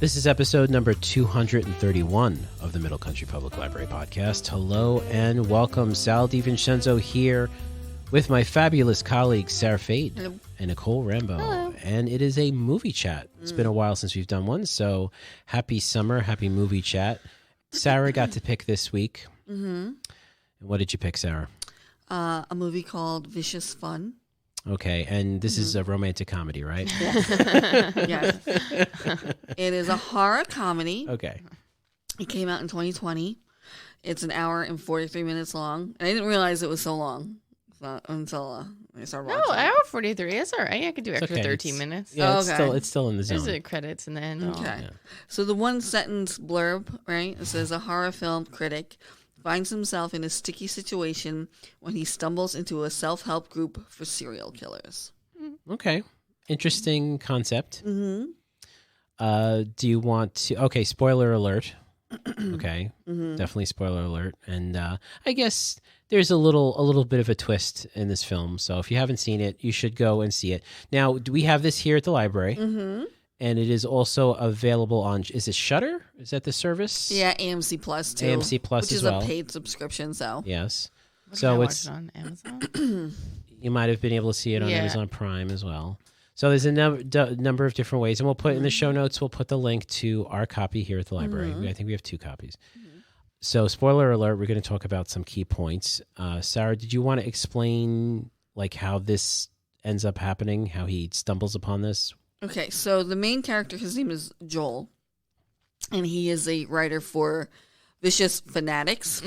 This is episode number 231 of the Middle Country Public Library podcast. Hello and welcome. Sal DiVincenzo here with my fabulous colleagues Sara Fade and Nicole Rambo. Hello. And it is a movie chat. It's been a while since we've done one, so happy summer, happy movie chat. Sara got to pick this week. Mm-hmm. And what did you pick, Sara? A movie called Vicious Fun. Okay, and this is a romantic comedy, right? Yes. It is a horror comedy. Okay. It came out in 2020. It's an hour and 43 minutes long. And I didn't realize it was so long until I started watching. No, hour 43. That's all right. I could do extra okay. 13 minutes. Yeah, Okay. it's still in the zone. There's the credits in the end. Okay. Yeah. So the one sentence blurb, right? It says a horror film critic finds himself in a sticky situation when he stumbles into a self-help group for serial killers. Okay. Interesting concept. Mm-hmm. Do you want to... Okay, spoiler alert. Okay. Definitely spoiler alert. And I guess there's a little bit of a twist in this film. So if you haven't seen it, you should go and see it. Now, we have this here at the library. Mm-hmm. And it is also available on... Is it Shudder? Is that the service? Yeah, AMC Plus too. AMC Plus which as is well. a paid subscription. So Yes. What So did I it's... watch it on Amazon? You might have been able to see it on Yeah. Amazon Prime as well. So there's a number of different ways. And we'll put in the show notes, we'll put the link to our copy here at the library. I think we have 2 copies. So spoiler alert, we're going to talk about some key points. Sara, did you want to explain like how this ends up happening, how he stumbles upon this? okay, so the main character, his name is Joel, and he is a writer for Vicious Fanatics,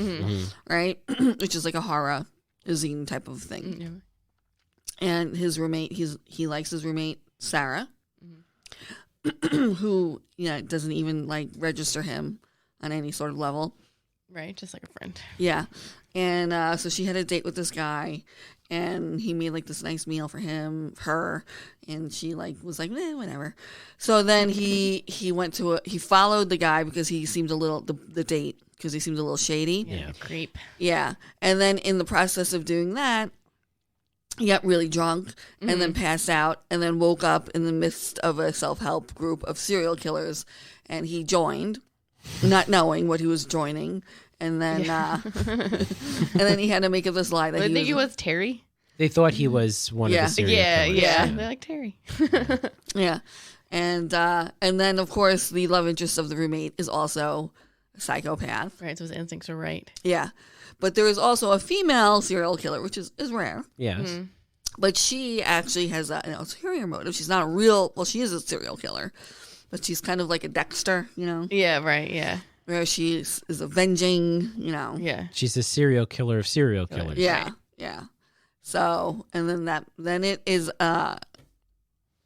right? Which is like a horror zine type of thing. And his roommate, he likes his roommate Sara, who doesn't even like register him on any sort of level. Right, just like a friend. Yeah, and so she had a date with this guy, and he made like this nice meal for her, and she like was like, whatever. So then he followed the guy because he seemed a little the date because he seemed a little shady. Yeah, creep. Yeah, and then in the process of doing that, he got really drunk and then passed out and then woke up in the midst of a self-help group of serial killers, and he joined, not knowing what he was joining. And then, and then he had to make up this lie that I he think was. it was Terry. They thought he was one of the serial killers. Yeah. They're like Terry. Yeah, and then of course the love interest of the roommate is also a psychopath. Right, so his instincts are right. Yeah, but there is also a female serial killer, which is rare. Yes. But she actually has an ulterior motive. She's not a real. Well, she is a serial killer, but she's kind of like a Dexter, Yeah, right, yeah. where she is avenging, Yeah. She's a serial killer of serial killers. Yeah, yeah. So, and then it is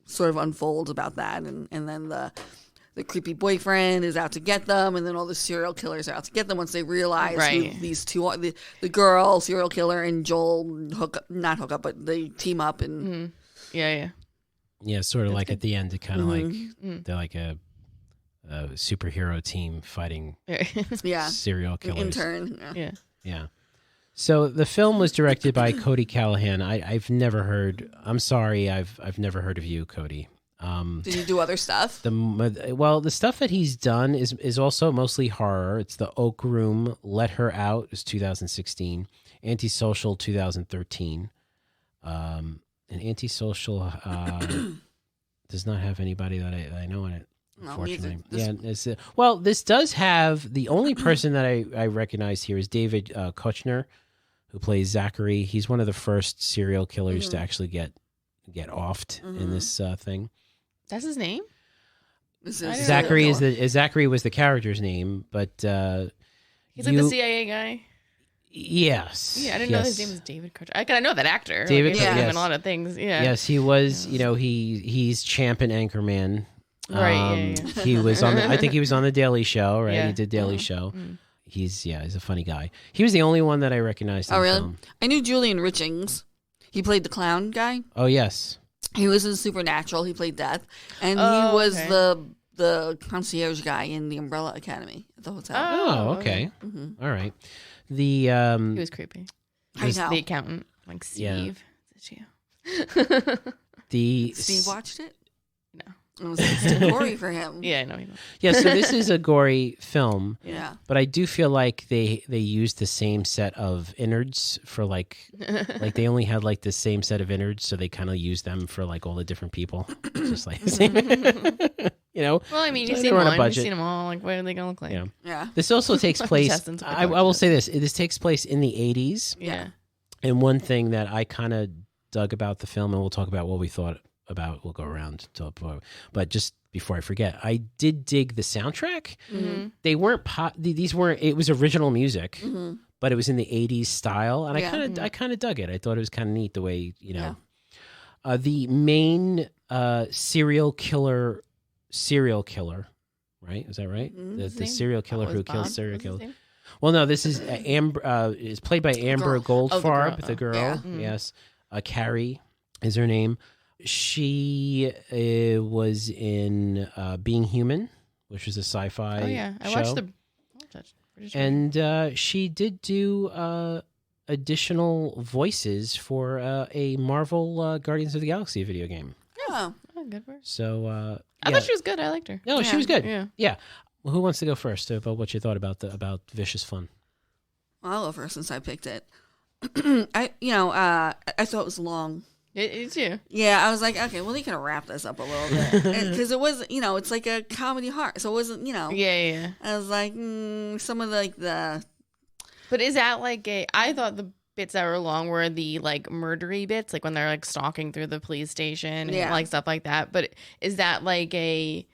sort of unfolds about that, and then the creepy boyfriend is out to get them, and then all the serial killers are out to get them once they realize who these two are. The girl serial killer and Joel not hook up, but they team up and Yeah. Yeah, sort of like at the end, it kind of like they're like a superhero team fighting yeah, serial killers. intern. Yeah. Yeah. So the film was directed by Cody Callahan. I've never heard. I'm sorry, I've never heard of you, Cody. Did you do other stuff? The stuff that he's done is also mostly horror. It's The Oak Room, Let Her Out is 2016, Antisocial 2013. And Antisocial does not have anybody that I know in it. Unfortunately, this does have the only person that I recognize here is David Kochner, who plays Zachary. He's one of the first serial killers to actually get offed in this thing. That's his name? Zachary Zachary was the character's name, but he's like the CIA guy. Yes. Yeah, I didn't know his name was David Kochner. I know that actor. David, he's in a lot of things. Yeah. Yes, he was. He's Champ and Anchorman. Right. Yeah. He was on. I think he was on the Daily Show. Right. Yeah. He did Daily Show. He's a funny guy. He was the only one that I recognized. Oh, really? Film. I knew Julian Richings. He played the clown guy. Oh, yes. He was in Supernatural. He played Death, and he was the concierge guy in the Umbrella Academy at the hotel. Oh, okay. Mm-hmm. All right. He was creepy. I know. The accountant, like Steve. Yeah. Steve watched it? No. It was too gory for him. Yeah, I know. Yeah, so this is a gory film, Yeah. but I do feel like they used the same set of innards for like they only had like the same set of innards, so they kind of used them for like all the different people, just like the same. Well, I mean, you've they seen were on a one, you've budget. seen them all. Like, what are they gonna look like? Yeah. Yeah. This also takes place. Intestines with I will say this: this takes place in the 80s, Yeah. and one thing that I kind of dug about the film, and we'll talk about what we thought about. We'll go around to, but just before I forget, I did dig the soundtrack. Mm-hmm. They weren't these weren't. It was original music, Mm-hmm. but it was in the 80s style, and Yeah. I kind of dug it. I thought it was kind of neat the way the main serial killer, right? Is that right? Mhm. The His name? serial killer Was who Bob? kills serial What's his killers. name? Well, no, this is Amber. Is played by Amber Girl. Goldfarb, Oh, the girl. Yeah. Mm. Yes, Carrie is her name. She was in Being Human, which was a sci-fi. Oh yeah, I show. watched the. British version. And she did do additional voices for a Marvel Guardians of the Galaxy video game. Oh. Oh, good for her. So I yeah. thought she was good. I liked her. No, she was good. Yeah. Well, who wants to go first about what you thought about Vicious Fun? Well, I'll go first since I picked it. I thought it was long. It's you. Yeah, I was like, okay, well, they could have wrapped this up a little bit because it was, it's like a comedy horror, so it wasn't, Yeah. I was like, some of the But is that like I thought the bits that were long were the like murdery bits, like when they're like stalking through the police station and like stuff like that. But is that like a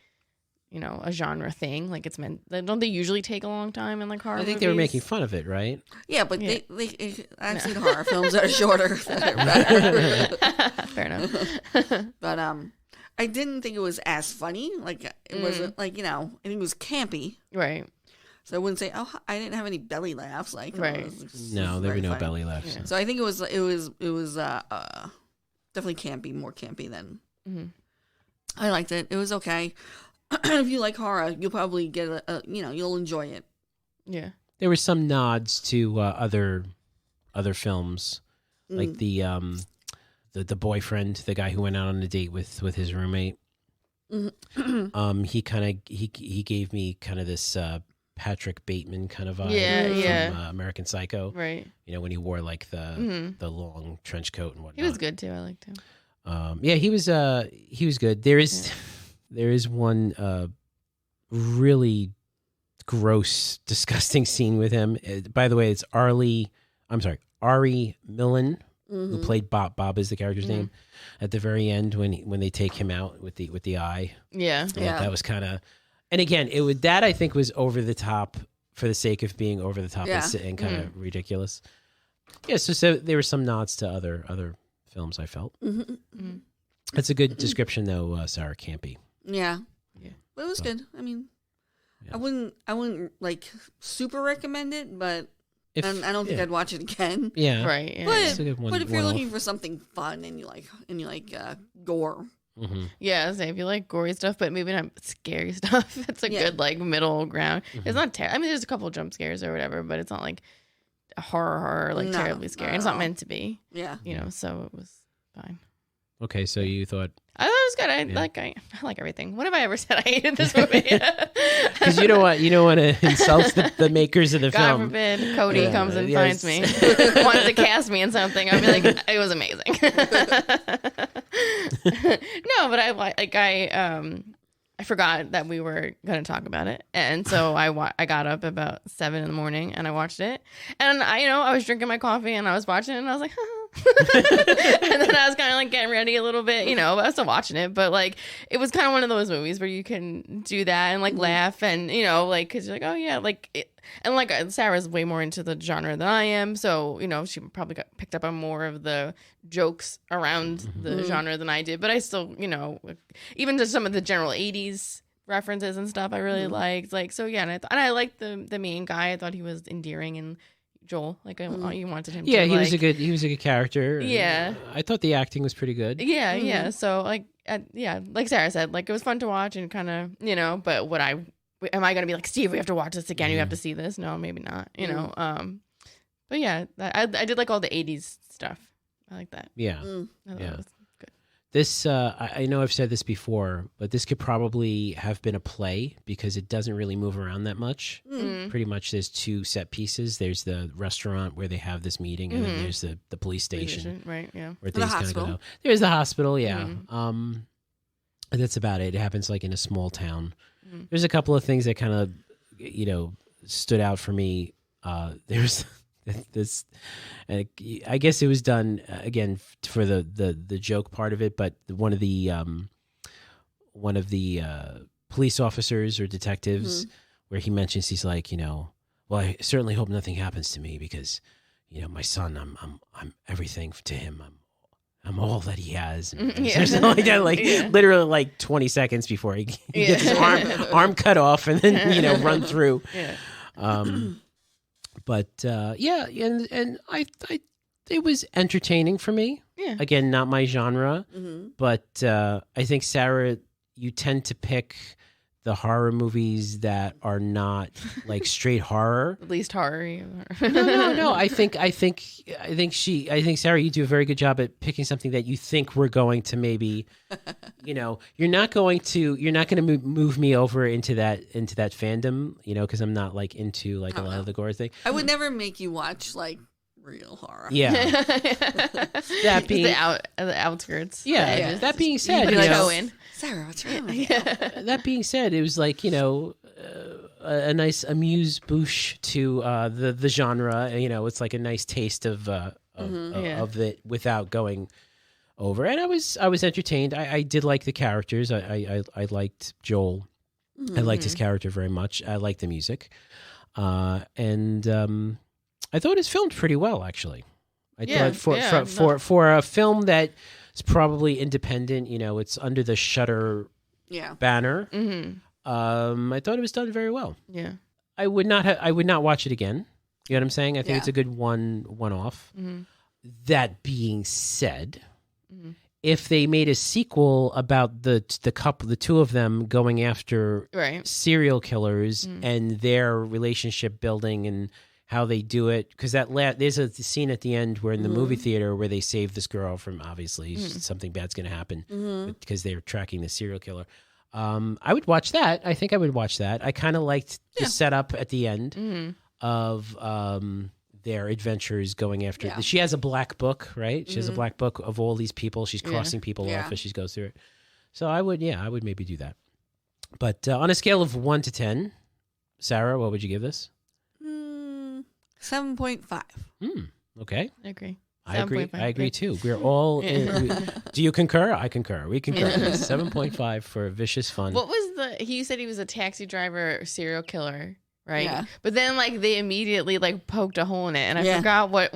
genre thing? Like it's meant, don't they usually take a long time in like horror I think they were making fun of it, right? yeah, but Yeah. I've seen horror films that are shorter that are better. Fair enough. But I didn't think it was as funny. Like it wasn't like I think it was campy. Right. So I wouldn't say, oh, I didn't have any belly laughs. Like Right. it was No, there were very no funny. belly laughs. Yeah. So I think it was definitely campy, more campy than. Mhm. I liked it. It was okay. If you like horror, you'll probably get you'll enjoy it. Yeah. There were some nods to other films, like Mm. the boyfriend, the guy who went out on a date with his roommate. He gave me kind of this Patrick Bateman kind of vibe from American Psycho. Right. When he wore like Mhm. the long trench coat and whatnot. He was good too. I liked him. He was good. There is one really gross, disgusting scene with him. By the way, it's Ari Millen, who played Bob. Bob is the character's name. At the very end, when they take him out with the eye, Yeah. that was kind of. And again, that I think was over the top for the sake of being over the top and kind of ridiculous. Yeah, so there were some nods to other films. I felt that's a good description, though. Sara, campy. Yeah. Yeah. But it was good. I mean, Yeah. I wouldn't like super recommend it, but and I don't think yeah. I'd watch it again. Yeah, Right. Yeah. It's a good But if you're one-off. looking for something fun and you like gore, Mhm. Yeah, say if you like gory stuff, but maybe not scary stuff, it's a good like middle ground. It's not I mean, there's a couple jump scares or whatever, but it's not like a horror like No, terribly scary. not It's at not all. meant to be, yeah. So it was fine. Okay, so you thought I thought it was good. I like everything. When have I ever said I hated this movie? because you don't want to insult the makers of the God film. forbid Cody Yeah, comes and yes. finds me, wanted to cast me in something. I'd be like, it was amazing. No, but I forgot that we were going to talk about it, and so I got up about 7 a.m. and I watched it, and I was drinking my coffee and I was watching it and I was like, and then I was kind of like getting ready a little bit, but I was still watching it, but like it was kind of one of those movies where you can do that and like laugh and like because you're like, oh yeah, like it, and like Sarah's way more into the genre than I am, so she probably picked up on more of the jokes around the genre than I did, but I still even just some of the general 80s references and stuff I really liked, like, so yeah, and I liked the main guy. I thought he was endearing, and Joel, like you wanted him Yeah, to, he was a good character. Yeah. I thought the acting was pretty good. yeah, so like like Sarah said, like it was fun to watch and kind of but am I gonna be like, Steve, we have to watch this again, you have to see this? No, maybe not, but yeah, I did like all the 80s stuff. I like that. Yeah. I thought Yeah. it was good. This I know I've said this before, but this could probably have been a play because it doesn't really move around that much. Pretty much, there's two set pieces. There's the restaurant where they have this meeting, and then there's the police station, right? Yeah, where The things kind of go hospital. down. There's the hospital, yeah. And that's about it. It happens like in a small town. There's a couple of things that kind of, stood out for me. There's this, and I guess it was done again for the joke part of it, but one of the police officers or detectives where he mentions, he's like, well, I certainly hope nothing happens to me because, my son, I'm everything to him. I'm all that he has. Or something like that, literally like 20 seconds before he gets his arm cut off and then, run through. Yeah. But and I it was entertaining for me. Yeah. Again, not my genre, but I think, Sarah, you tend to pick the horror movies that are not like straight horror. At least horror. No. I think Sarah, you do a very good job at picking something that you think we're going to maybe, you're not going to move me over into that fandom, because I'm not like into like a lot of the gore thing. I would never make you watch like real horror. Yeah. That being the outskirts. Yeah. That being said, Put a toe in. Sarah, what's wrong with you? that being said, it was like, a nice amuse-bouche to the genre. It's like a nice taste of it without going over. And I was entertained. I did like the characters. I liked Joel. I liked his character very much. I liked the music. And I thought it was filmed pretty well, actually. I thought for a film that is probably independent, it's under the Shudder banner. I thought it was done very well. Yeah. I would not watch it again. You know what I'm saying? I think it's a good one-off. That being said, if they made a sequel about the two of them going after serial killers and their relationship building and how they do it, because there's a scene at the end where in the movie theater where they save this girl from obviously something bad's going to happen because they're tracking the serial killer. I would watch that. I think I would watch that. I kind of liked the setup at the end of their adventures going after. Yeah. She has a black book, right? She has a black book of all these people. She's crossing people off as she goes through it. So I would maybe do that. But on a scale of 1 to 10, Sarah, what would you give this? 7.5. Okay. I agree. I agree too. We're all in. Do you concur? I concur. We concur. 7.5 for Vicious Fun. What was you said he was a taxi driver serial killer, right? Yeah. But then they immediately poked a hole in it, and I forgot what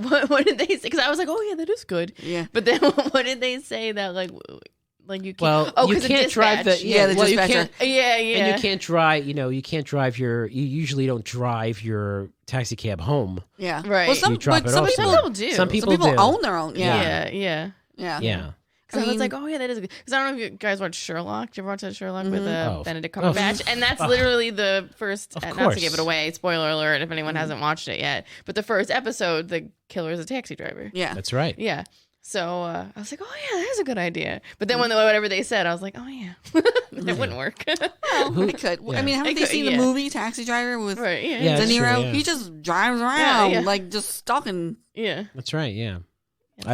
did they say? Because I was like, oh yeah, that is good. Yeah. But then what did they say that you can't? Well, you can't drive the the you dispatcher. can't, yeah. and you can't drive. You can't drive you usually don't drive your taxi cab home. Yeah. Right. Well, some You drop it off people do. Some people do. own their own. Yeah. Yeah. Yeah. Because I was like, oh yeah, that is good. Because I don't know if you guys watch Sherlock. Did you ever watch that Sherlock with Benedict Cumberbatch? And that's literally the first. Not course. to give it away, spoiler alert if anyone hasn't watched it yet. But the first episode, the killer is a taxi driver. Yeah. That's right. Yeah. So I was like, oh yeah, that's a good idea. But then when whatever they said, I was like, oh yeah, it wouldn't work. Well, it could. Yeah. I mean, haven't they seen the movie Taxi Driver with Right? Yeah. Yeah. De that's true, Niro? yeah. He just drives around Yeah. like just stalking. Yeah. That's right. Yeah.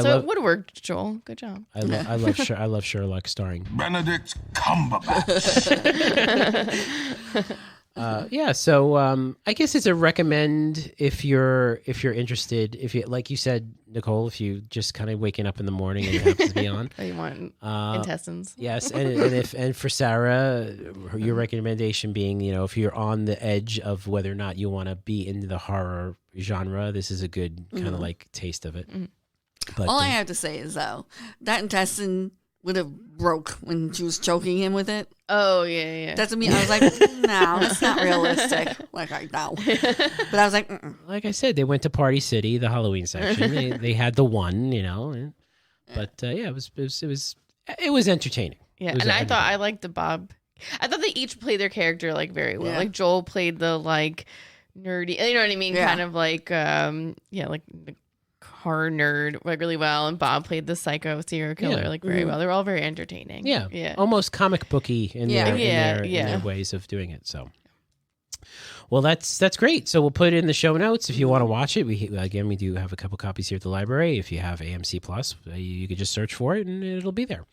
So it would have worked, Joel. Good job. I love Sherlock starring. Benedict Cumberbatch. So I guess it's a recommend if you're interested. If you, like you said, Nicole, if you just kind of waking up in the morning and it happens to be on. Oh, you want intestines? Yes, and for Sarah, your recommendation being, if you're on the edge of whether or not you want to be into the horror genre, this is a good kind of like taste of it. But All I have to say is though, that intestine would have broke when she was choking him with it. Oh yeah. That's what I mean. I was like, no, that's not realistic. Like I know, but I was like, like I said, they went to Party City, the Halloween section. they had the one, but it was entertaining. Yeah, It was and I thought entertaining. I liked the Bob. I thought they each played their character very well. Yeah. Like Joel played the nerdy, you know what I mean? Yeah. Kind of like the horror nerd like really well, and Bob played the psycho serial killer Yeah. like very well. They were all very entertaining. Yeah. Yeah. Almost comic booky in, Yeah. in their ways of doing it. So, well, that's great. So we'll put it in the show notes if you want to watch it. We do have a couple copies here at the library. If you have AMC Plus, you could just search for it and it'll be there.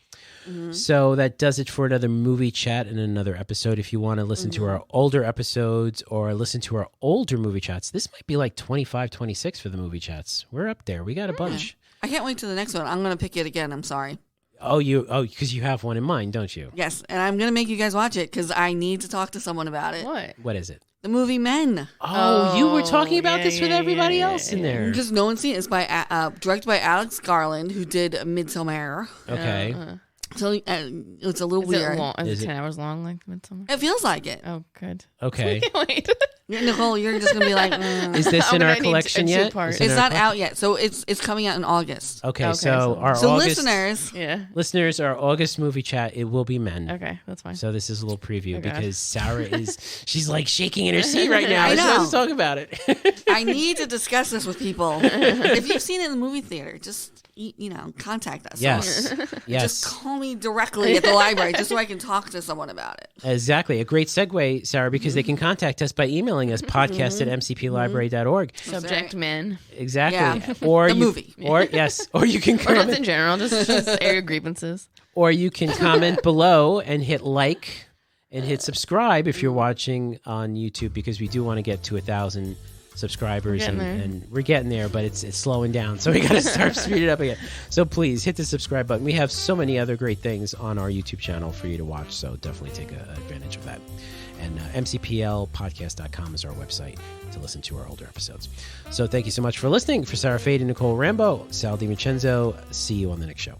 So that does it for another movie chat and another episode. If you want to listen to our older episodes or listen to our older movie chats, this might be like 25, 26 for the movie chats. We're up there. We got a bunch. I can't wait to the next one. I'm going to pick it again. I'm sorry. Because you have one in mind, don't you? Yes, and I'm going to make you guys watch it because I need to talk to someone about it. What is it? The movie Men. Oh, you were talking about this with everybody else in there. Just no one's seen it. It's by directed by Alex Garland, who did Midsommar. Okay. So it's a little Is weird. it long? Is Is it it- 10 hours long like Midsummer? It feels like it. Oh, good. Okay. Wait. Nicole, you're just gonna be like, Is this I'm in our gonna need collection a yet? two-part. Is it in it's our not out yet. So it's coming out in August. Okay, Okay, so so- our So August listeners, listeners, our August movie chat, it will be Men. Okay, that's fine. So this is a little preview Oh, God. because Sarah she's like shaking in her seat right now. I She wants to know. talk about it. I need to discuss this with people. If you've seen it in the movie theater, just contact us. Yes. Yes. Just call me directly at the library just so I can talk to someone about it. Exactly. A great segue, Sarah, because they can contact us by emailing us podcast@mcplibrary.org. Subject men. Exactly. Yeah. Or The you, movie. Or yes, or you can Or just comment in general, just air your grievances. or you can comment below and hit like and hit subscribe if you're watching on YouTube, because we do want to get to 1,000 subscribers We're getting there. and we're getting there, but it's slowing down, so we got to start speeding it up again. So please hit the subscribe button. We have so many other great things on our YouTube channel for you to watch, so definitely take advantage of that. And mcplpodcast.com is our website to listen to our older episodes. So thank you so much for listening. For Sarah Fade and Nicole Rambo, Sal DiMincenzo, see you on the next show.